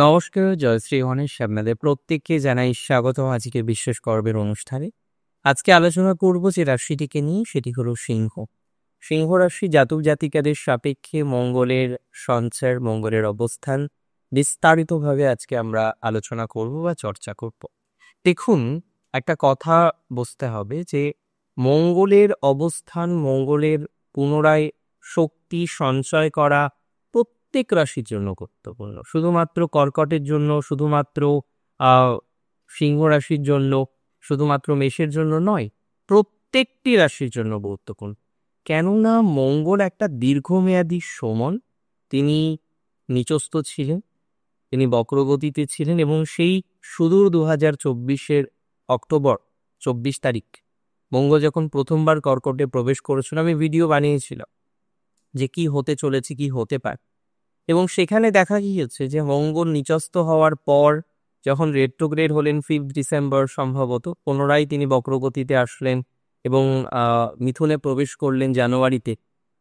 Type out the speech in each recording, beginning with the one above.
নমস্কার, জয়শ্রী গণেশ আপনাদের প্রত্যেককে জানাই স্বাগত আজকে বিশেষ পর্বের অনুষ্ঠানে। আজকে আলোচনা করব যে রাশিটিকে নিয়ে, সেটি হলো সিংহ। সিংহ রাশি জাতক জাতিকাদের সাপেক্ষে মঙ্গলের সঞ্চার, মঙ্গলের অবস্থান বিস্তারিতভাবে আজকে আমরা আলোচনা করব বা চর্চা করব। দেখুন, একটা কথা বুঝতে হবে যে মঙ্গলের অবস্থান, মঙ্গলের পুনরায় শক্তি সঞ্চয় করা প্রত্যেক রাশির জন্য গুরুত্বপূর্ণ। শুধুমাত্র কর্কটের জন্য, শুধুমাত্র সিংহ রাশির জন্য, শুধুমাত্র মেষের জন্য নয়, প্রত্যেকটি রাশির জন্য গুরুত্বপূর্ণ। কেননা মঙ্গল একটা দীর্ঘমেয়াদী সমন। তিনি নিচস্থ ছিলেন, তিনি বক্রগতিতে ছিলেন এবং সেই সুদূর 2024 অক্টোবর 24 তারিখ মঙ্গল যখন প্রথমবার কর্কটে প্রবেশ করেছিল, আমি ভিডিও বানিয়েছিলাম যে কি হতে চলেছে, কি হতে পারে। এবং সেখানে দেখা গিয়েছে যে মঙ্গল নিচস্থ হওয়ার পর যখন রেট্রোগ্রেড হলেন 5 ডিসেম্বর সম্ভবত, পুনরায় তিনি বক্রগতিতে আসলেন এবং মিথুনে প্রবেশ করলেন জানুয়ারিতে।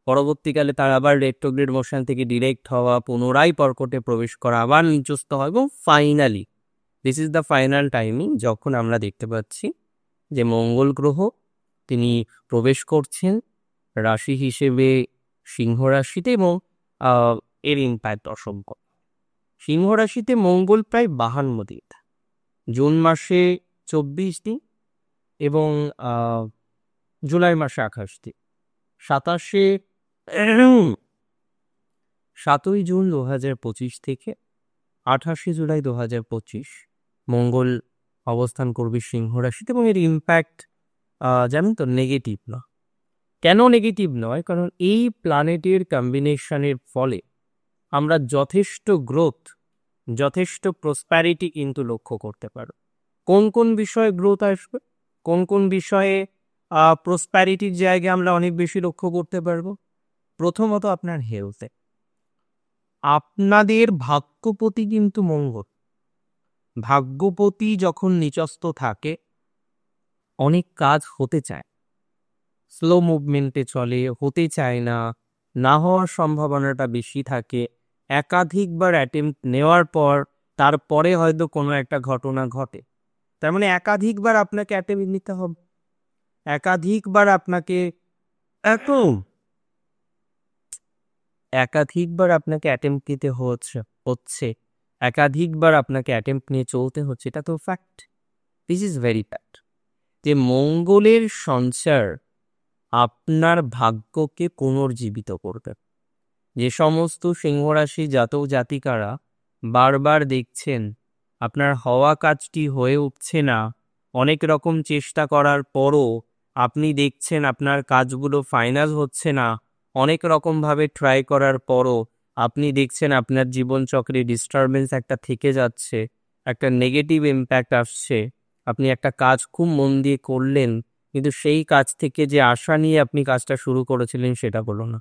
পরবর্তীকালে তার আবার রেট্রোগ্রেড মোশন থেকে ডিরেক্ট হওয়া, পুনরায় কর্কটে প্রবেশ করা, আবার নিচস্থ হওয়া এবং finally this is the final timing যখন আমরা দেখতে পাচ্ছি যে মঙ্গল গ্রহ তিনি প্রবেশ করছেন রাশি হিসেবে সিংহ রাশিতে এবং এর ইম্প্যাক্ট অসংখ্য। সিংহ রাশিতে মঙ্গল প্রায় 52 দিন, জুন মাসে 24 দিন এবং জুলাই মাসে 28 দিন। 7ই জুন 2025 থেকে 28 জুলাই 2025 মঙ্গল অবস্থান করবে সিংহ রাশিতে এবং এর ইম্প্যাক্ট জানেন তো নেগেটিভ না। কেন নেগেটিভ নয়? কারণ এই প্ল্যানেটের কম্বিনেশনের ফলে আমরা যথেষ্ট গ্রোথ, যথেষ্ট প্রসপ্যারিটি কিন্তু লক্ষ্য করতে পারো। কোন কোন বিষয়ে গ্রোথ আসবে, কোন কোন বিষয়ে প্রসপ্যারিটির জায়গায় আমরা অনেক বেশি লক্ষ্য করতে পারবো? প্রথমত আপনার হেলথে। আপনাদের ভাগ্যপতি কিন্তু মঙ্গল। ভাগ্যপতি যখন নিচস্থ থাকে অনেক কাজ হতে চায়, স্লো মুভমেন্টে চলে, হতে চায় না, না হওয়ার সম্ভাবনাটা বেশি থাকে। একাধিকবার অ্যাটেম্প্ট নেওয়ার পর তারপরে হয়তো কোনো একটা ঘটনা ঘটে। তার মানে একাধিকবার আপনাকে অ্যাটেম্প্ট নিতে হবে, একাধিকবার আপনাকে অ্যাটেম্প্ট নিতে হচ্ছে, একাধিকবার আপনাকে অ্যাটেম্প্ট নিয়ে চলতে হচ্ছে। এটা তো fact, this is very fact. যে মঙ্গলের সঞ্চার আপনার ভাগ্যকে পুনর্জীবিত করবে। যে সমস্ত সিংহরাশি জাতক জাতিকারা বারবার দেখছেন আপনার হওয়া কাজটি হয়ে উঠছে না, অনেক রকম চেষ্টা করার পরও আপনি দেখছেন আপনার কাজগুলো ফাইনাল হচ্ছে না, অনেক রকমভাবে ট্রাই করার পরও আপনি দেখছেন আপনার জীবনচক্রে ডিস্টারবেন্স একটা থেকে যাচ্ছে, একটা নেগেটিভ ইম্প্যাক্ট আসছে। আপনি একটা কাজ খুব মন দিয়ে করলেন, কিন্তু সেই কাজ থেকে যে আশা নিয়ে আপনি কাজটা শুরু করেছিলেন সেটা হলো না।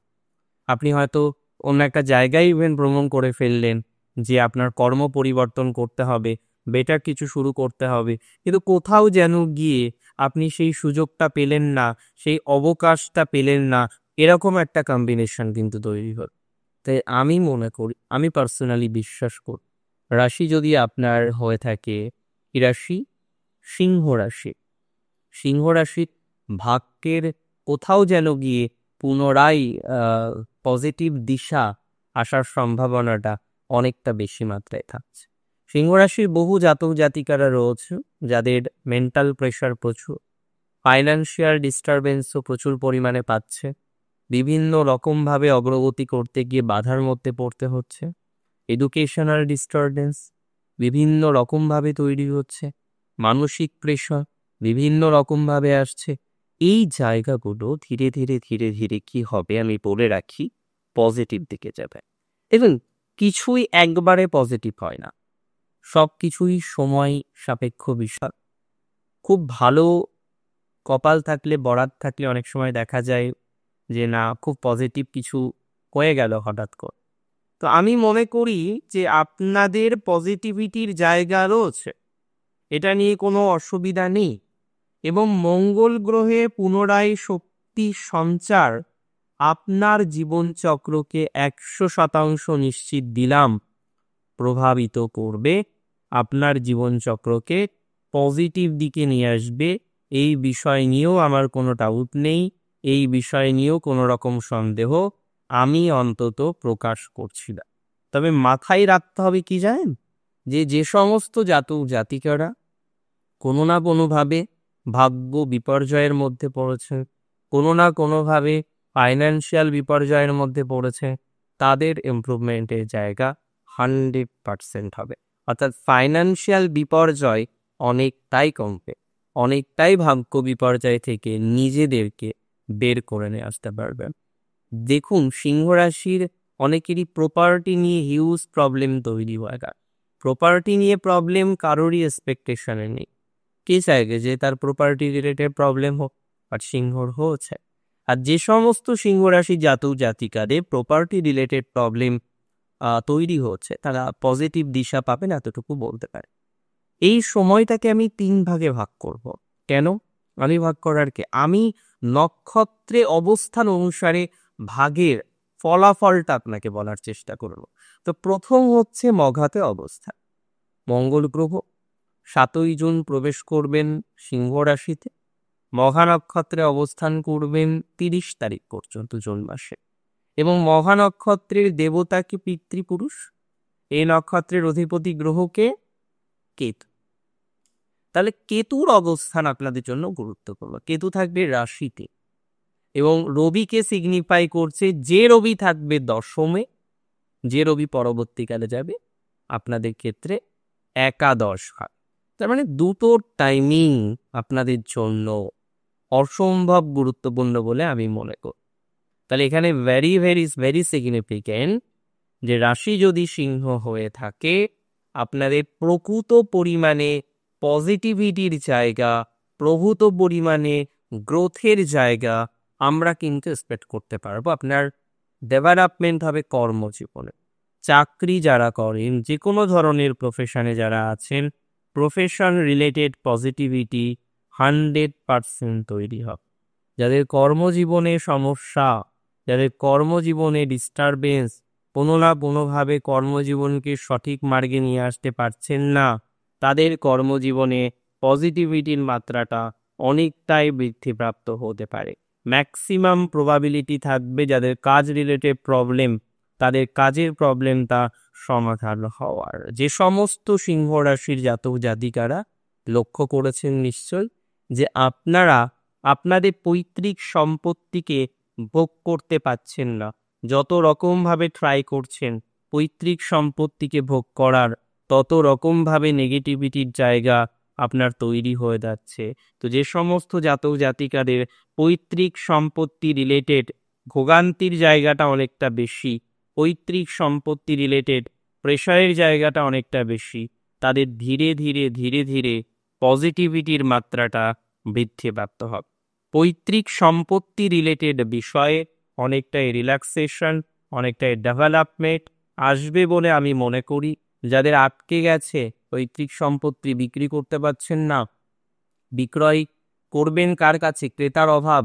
আপনি হয়তো অন্য একটা জায়গায় ইভেন ভ্রমণ করে ফেললেন যে আপনার কর্ম পরিবর্তন করতে হবে, বেটার কিছু শুরু করতে হবে, কিন্তু কোথাও যেন গিয়ে আপনি সেই সুযোগটা পেলেন না, সেই অবকাশটা পেলেন না। এরকম একটা কম্বিনেশন কিন্তু তৈরি হল। তাই আমি মনে করি, আমি পার্সোনালি বিশ্বাস করি, রাশি যদি আপনার হয়ে থাকে কি রাশি? সিংহ রাশি। সিংহ রাশির ভাগ্যের কোথাও যেন গিয়ে পুনরায় পজিটিভ দিশা আসার সম্ভাবনাটা অনেকটা বেশি মাত্রায় থাকছে। সিংহ রাশির বহু জাতক জাতিকারা রয়েছে যাদের মেন্টাল প্রেশার প্রচুর, ফাইন্যান্সিয়াল ডিস্টারবেন্সও প্রচুর পরিমাণে পাচ্ছে, বিভিন্ন রকমভাবে অগ্রগতি করতে গিয়ে বাধার মধ্যে পড়তে হচ্ছে, এডুকেশনাল ডিস্টারবেন্স বিভিন্ন রকমভাবে তৈরি হচ্ছে, মানসিক প্রেশার বিভিন্ন রকমভাবে আসছে। এই জায়গাগুলো ধীরে ধীরে ধীরে ধীরে কি হবে আমি বলে রাখি, পজিটিভ দিকে যাবে। এবং কিছুই একবারে পজিটিভ হয় না, সব কিছুই সময় সাপেক্ষ বিষয়। খুব ভালো কপাল থাকলে, বরাত থাকলে অনেক সময় দেখা যায় যে না, খুব পজিটিভ কিছু হয়ে গেল হঠাৎ করে। তো আমি মনে করি যে আপনাদের পজিটিভিটির জায়গা রয়েছে, এটা নিয়ে কোনো অসুবিধা নেই। এবং মঙ্গল গ্রহে পুনরায় শক্তি সঞ্চার আপনার জীবনচক্রকে 100% নিশ্চিত দিলাম প্রভাবিত করবে, আপনার জীবনচক্রকে পজিটিভ দিকে নিয়ে আসবে, এই বিষয় নিয়েও আমার কোনো ডাউট নেই, এই বিষয় নিয়েও কোনো রকম সন্দেহ আমি অন্তত প্রকাশ করছি না। তবে মাথায় রাখতে হবে কি জানেন, যে সমস্ত জাতক জাতিকারা কোনো না কোনোভাবে ভাগ্য বিপর্যয়ের মধ্যে পড়েছে, কোনো না কোনোভাবে ফাইন্যান্সিয়াল বিপর্যয়ের মধ্যে পড়েছে, তাদের ইমপ্রুভমেন্টের জায়গা 100% হবে। অর্থাৎ ফাইন্যান্সিয়াল বিপর্যয় অনেকটাই কমবে, অনেকটাই ভাগ্য বিপর্যয় থেকে নিজেদেরকে বের করে নিয়ে আসতে পারবে। দেখুন, সিংহ রাশির অনেকেরই প্রপার্টি নিয়ে হিউজ প্রবলেম তৈরি হয়। প্রপার্টি নিয়ে প্রবলেম কারোরই এক্সপেকটেশনে নেই, কে চাইবে যে তার প্রপার্টি রিলেটেড প্রবলেম হোক, আর সিংহর হচ্ছে। আর যে সমস্ত সিংহ রাশি জাতক জাতিকাদের প্রপার্টি রিলেটেড প্রবলেম তৈরি হচ্ছে, তারা পজিটিভ দিশা পাবেন এতটুকু বলতে পারে। এই সময়টাকে আমি 3 ভাগে ভাগ করব। কেন আমি ভাগ করার কে, আমি নক্ষত্রে অবস্থান অনুসারে ভাগের ফলাফলটা আপনাকে বলার চেষ্টা করব। তো প্রথম হচ্ছে মঘাতে অবস্থান। মঙ্গল গ্রহ 7ই জুন প্রবেশ করবেন সিংহ রাশিতে, মঘা নক্ষত্রে অবস্থান করবেন 30 তারিখ পর্যন্ত জুন মাসে। এবং মঘা নক্ষত্রের দেবতা কি পিতৃপুরুষ, এই নক্ষত্রের অধিপতি গ্রহকে কেতু। তাহলে কেতুর অবস্থান আপনাদের জন্য গুরুত্বপূর্ণ। কেতু থাকবে রাশিতে এবং রবিকে সিগনিফাই করছে, যে রবি থাকবে দশমে, যে রবি পরবর্তীকালে যাবে আপনাদের ক্ষেত্রে একাদশ ভাব। তার মানে দুটো টাইমিং আপনাদের জন্য অসম্ভব গুরুত্বপূর্ণ বলে আমি মনে করি। তাহলে এখানে ভেরি ভেরি ভেরি সিগনিফিক্যান্ট যে রাশি যদি সিংহ হয়ে থাকে, আপনাদের প্রকৃত পরিমাণে পজিটিভিটির জায়গা, প্রভূত পরিমাণে গ্রোথের জায়গা আমরা কিন্তু এক্সপেক্ট করতে পারবো। আপনার ডেভেলপমেন্ট হবে কর্মজীবনে। চাকরি যারা করেন, যে কোনো ধরনের প্রফেশনে যারা আছেন, প্রফেশন রিলেটেড পজিটিভিটি 100% তৈরি হবে। যাদের কর্মজীবনে সমস্যা, যাদের কর্মজীবনে ডিস্টারবেন্স, কোনো না কোনোভাবে কর্মজীবনকে সঠিক মার্গে নিয়ে আসতে পারছেন না, তাদের কর্মজীবনে পজিটিভিটির মাত্রাটা অনেকটাই বৃদ্ধিপ্রাপ্ত হতে পারে। ম্যাক্সিমাম প্রবাবিলিটি থাকবে যাদের কাজ রিলেটেড প্রবলেম, তাদের কাজের প্রবলেমটা সমাধান হওয়ার। যে সমস্ত সিংহ রাশির জাতক জাতিকারা লক্ষ্য করেছেন নিশ্চয় যে আপনারা আপনাদের পৈতৃক সম্পত্তিকে ভোগ করতে পাচ্ছেন না, যত রকমভাবে ট্রাই করছেন পৈতৃক সম্পত্তিকে ভোগ করার, তত রকমভাবে নেগেটিভিটির জায়গা আপনার তৈরি হয়ে যাচ্ছে। তো যে সমস্ত জাতক জাতিকাদের পৈতৃক সম্পত্তি রিলেটেড ভোগান্তির জায়গাটা অনেকটা বেশি, পৈতৃক সম্পত্তি রিলেটেড প্রেশারের জায়গাটা অনেকটা বেশি, তাদের ধীরে ধীরে ধীরে ধীরে পজিটিভিটির মাত্রাটা বৃদ্ধিপ্রাপ্ত হবে। পৈতৃক সম্পত্তি রিলেটেড বিষয়ে অনেকটাই রিল্যাক্সেশন, অনেকটাই ডেভেলপমেন্ট আসবে বলে আমি মনে করি। যাদের আটকে গেছে, পৈতৃক সম্পত্তি বিক্রি করতে পারছেন না, বিক্রয় করবেন কার কাছে, ক্রেতার অভাব,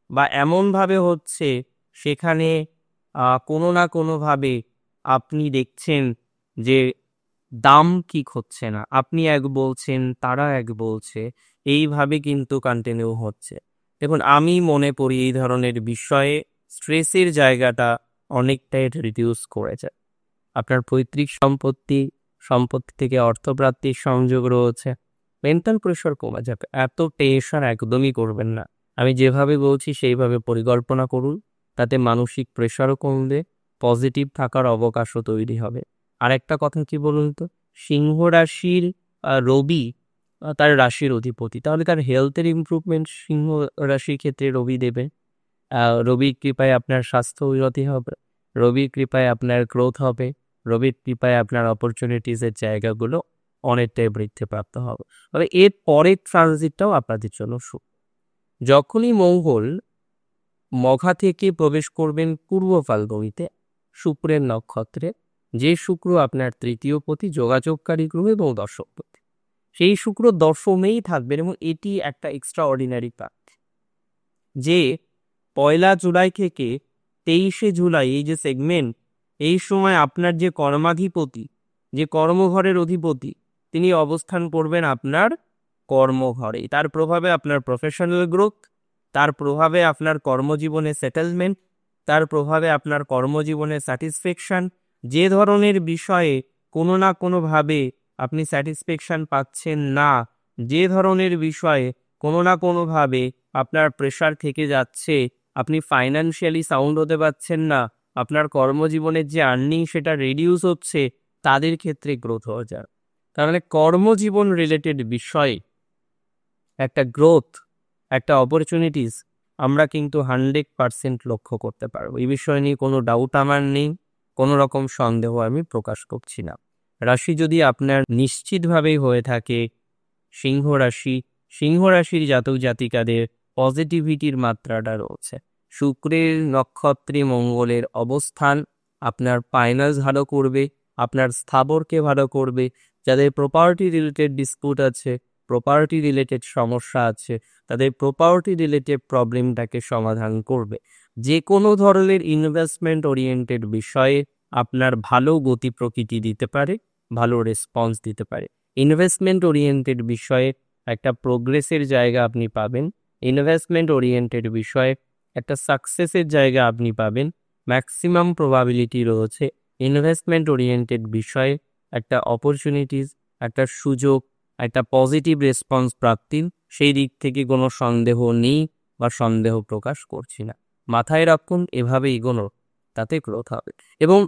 বা এমনভাবে হচ্ছে সেখানে কোনো না কোনোভাবে আপনি দেখছেন যে দাম ঠিক হচ্ছে না, আপনি এক বলছেন তারা এক বলছে, এইভাবে কিন্তু কন্টিনিউ হচ্ছে। দেখুন, আমি মনে করি এই ধরনের বিষয়ে স্ট্রেসের জায়গাটা অনেকটাই রিডিউস করেছে। আপনার পৈতৃক সম্পত্তি থেকে অর্থপ্রাপ্তির সংযোগ রয়েছে, মেন্টাল প্রেশার কমে যাবে। এত টেনশন একদমই করবেন না। আমি যেভাবে বলছি সেইভাবে পরিকল্পনা করুন, তাতে মানসিক প্রেশারও কমবে, পজিটিভ থাকার অবকাশও তৈরি হবে। আর একটা কথা কি বলুন তো, সিংহ রাশির রবি তার রাশির অধিপতি, তাহলে তার হেলথের ইমপ্রুভমেন্ট সিংহ রাশির ক্ষেত্রে রবি দেবে। রবির কৃপায় আপনার স্বাস্থ্য উন্নতি হবে, রবির কৃপায় আপনার গ্রোথ হবে, রবির কৃপায় আপনার অপরচুনিটিসের জায়গাগুলো অনেকটাই বৃদ্ধিপ্রাপ্ত হবে। তবে এর পরের ট্রানজিটটাও আপনাদের জন্য শুভ। যখনই মঙ্গল মঘা থেকে প্রবেশ করবেন পূর্ব ফাল্গুনিতে শুক্রের নক্ষত্রে, যে শুক্র আপনার তৃতীয় পতি, যোগাযোগকারী গ্রহ এবং দশমপতি, সেই শুক্র দশমেই থাকবেন। এবং এটি একটা এক্সট্রা অর্ডিনারি পার্ট যে 1 জুলাই থেকে 23 জুলাই এই যে সেগমেন্ট, এই সময় আপনার যে কর্মাধিপতি যে কর্মঘরের অধিপতি তিনি অবস্থান করবেন আপনার কর্মঘরে। তার প্রভাবে আপনার প্রফেশনাল গ্রোথ, তার প্রভাবে আপনার কর্মজীবনে সেটেলমেন্ট, তার প্রভাবে আপনার কর্মজীবনে স্যাটিসফ্যাকশন, যে ধরনের বিষয়ে কোনো না কোনোভাবে আপনি স্যাটিসফ্যাকশন পাচ্ছেন না, যে ধরনের বিষয়ে কোনো না কোনোভাবে আপনার প্রেশার থেকে যাচ্ছে, আপনি ফাইন্যান্সিয়ালি সাউন্ড হতে পারছেন না, আপনার কর্মজীবনের যে আর্নিং সেটা রিডিউস হচ্ছে, তাদের ক্ষেত্রে গ্রোথ হয়ে যায়। তাহলে কর্মজীবন রিলেটেড বিষয়ে একটা গ্রোথ, একটা অপরচুনিটিস আমরা কিন্তু 100% লক্ষ্য করতে পারবো। এই বিষয় নিয়ে কোনো ডাউট আমার নেই, কোনো রকম সন্দেহ আমি প্রকাশ করছি না। রাশি যদি আপনার নিশ্চিতভাবেই হয়ে থাকে সিংহ রাশি, সিংহ রাশির জাতক জাতিকাদের পজিটিভিটির মাত্রাটা রয়েছে। শুক্রের নক্ষত্রে মঙ্গলের অবস্থান আপনার ফাইন্যান্স ভালো করবে, আপনার স্থাবরকে ভালো করবে। যাদের প্রপার্টি রিলেটেড ডিসপিউট আছে, প্রপার্টি রিলেটেড সমস্যা আছে, তাদের প্রপার্টি রিলেটেড প্রবলেমটাকে সমাধান করবে। যে কোনো ধরনের ইনভেস্টমেন্ট ওরিয়েন্টেড বিষয়ে আপনার ভালো গতি প্রকৃতি দিতে পারে, ভালো রেসপন্স দিতে পারে। ইনভেস্টমেন্ট ওরিয়েন্টেড বিষয়ে একটা প্রোগ্রেসের জায়গা আপনি পাবেন, ইনভেস্টমেন্ট ওরিয়েন্টেড বিষয়ে একটা সাকসেসের জায়গা আপনি পাবেন। ম্যাক্সিমাম প্রবাবিলিটি রয়েছে ইনভেস্টমেন্ট ওরিয়েন্টেড বিষয়ে একটা অপরচুনিটিস, একটা সুযোগ, একটা পজিটিভ রেসপন্স প্রাপ্তির, সেই দিক থেকে কোনো সন্দেহ নেই বা সন্দেহ প্রকাশ করছি না। মাথায় রাখুন, এভাবে এগোনো, তাতে গ্রোথ হবে। এবং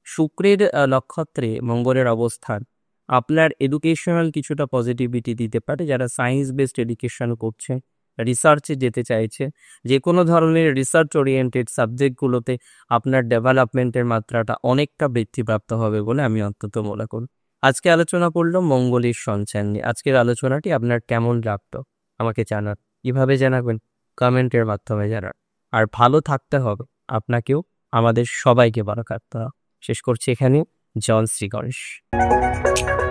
শুক্রের নক্ষত্রে মঙ্গলের অবস্থান আপনার এডুকেশনাল কিছুটা পজিটিভিটি দিতে পারে। যারা সায়েন্স বেসড এডুকেশন করছে, রিসার্চে যেতে চাইছে, যে কোনো ধরনের রিসার্চ ওরিয়েন্টেড সাবজেক্টগুলোতে আপনার ডেভেলপমেন্টের মাত্রাটা অনেকটা বৃদ্ধিপ্রাপ্ত হবে বলে আমি অন্তত মনে করি। আজকে আলোচনা করলাম মঙ্গলের সঞ্চার নিয়ে। আজকের আলোচনাটি আপনার কেমন লাগতো আমাকে জানান। কিভাবে জানাবেন? কমেন্টের মাধ্যমে জানান। আর ভালো থাকতে হবে আপনাকেও, আমাদের সবাইকে ভালো থাকতে হবে। শেষ করছি এখানে। জয় শ্রী গণেশ।